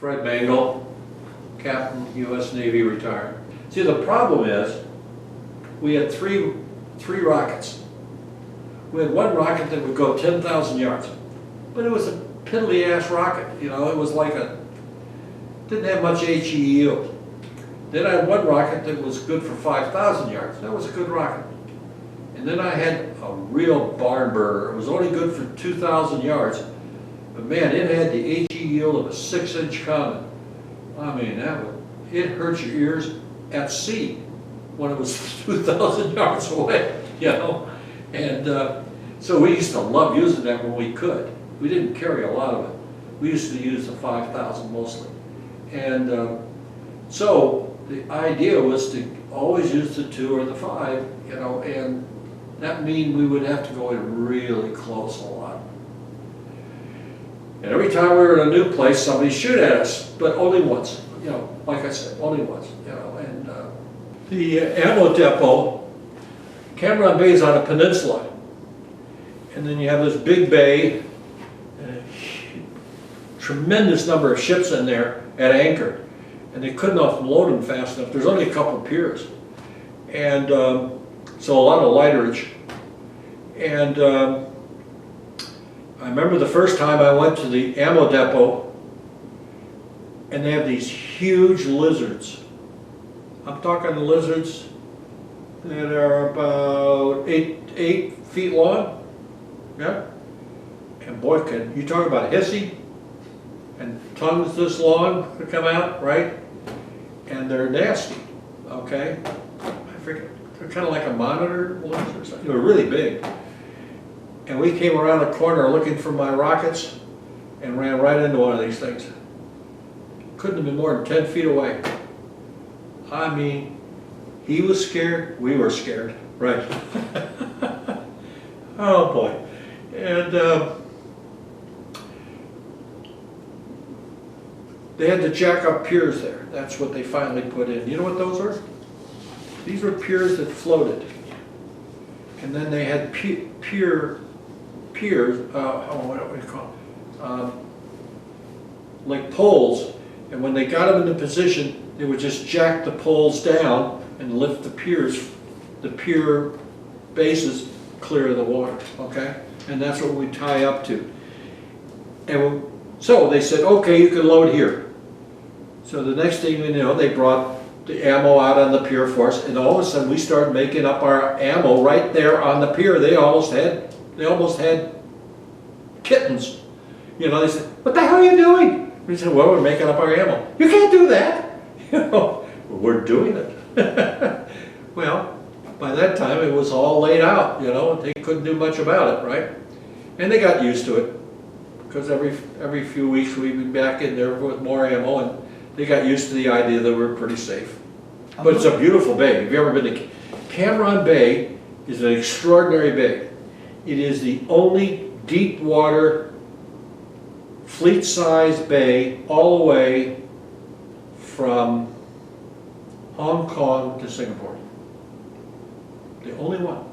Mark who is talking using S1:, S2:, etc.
S1: Fred Mangol, Captain, U.S. Navy, retired. See, the problem is, we had three rockets. We had one rocket that would go 10,000 yards, but it was a piddly-ass rocket. You know, it was like didn't have much HE yield. Then I had one rocket that was good for 5,000 yards. That was a good rocket. And then I had a real barn burner. It was only good for 2,000 yards, but man, it had the HE yield of a 6-inch common. I mean, it hurt your ears at sea when it was 2,000 yards away, you know? And so we used to love using that when we could. We didn't carry a lot of it. We used to use the 5,000 mostly. And so the idea was to always use the 2 or the 5, you know, and that mean we would have to go in really close a lot. And every time we were in a new place, somebody shoot at us, but only once, you know, like I said, only once, you know. And the ammo depot, Cameron Bay is on a peninsula. And then you have this big bay, and a tremendous number of ships in there at anchor. And they couldn't offload them fast enough. There's only a couple piers. And so a lot of lighterage. And I remember the first time I went to the ammo depot, and they have these huge lizards. I'm talking lizards that are about 8 feet long. Yeah. And boy, can you talk about hissy, and tongues this long to come out, right? And they're nasty, okay? I forget, they're kind of like a monitor lizard or something. They were really big. And we came around a corner looking for my rockets and ran right into one of these things. Couldn't have been more than 10 feet away. I mean, he was scared, we were scared, right? Oh boy. And they had the jack-up piers there. That's what they finally put in. You know what those were? These were piers that floated. And then they had piers, what do you call them? Like poles. And when they got them into position, they would just jack the poles down and lift the pier bases clear of the water, okay? And that's what we tie up to. And so they said, okay, you can load here. So the next thing we know, they brought the ammo out on the pier for us, and all of a sudden we started making up our ammo right there on the pier. They almost had kittens. You know, they said, what the hell are you doing? We said, well, we're making up our ammo. You can't do that. You know, we're doing it. Well, by that time it was all laid out, you know, they couldn't do much about it, right? And they got used to it, because every few weeks we'd be back in there with more ammo, and they got used to the idea that we're pretty safe. But it's a beautiful bay. Have you ever been to Cameron Bay? Is an extraordinary bay. It is the only deep water, fleet-sized bay all the way from Hong Kong to Singapore. The only one.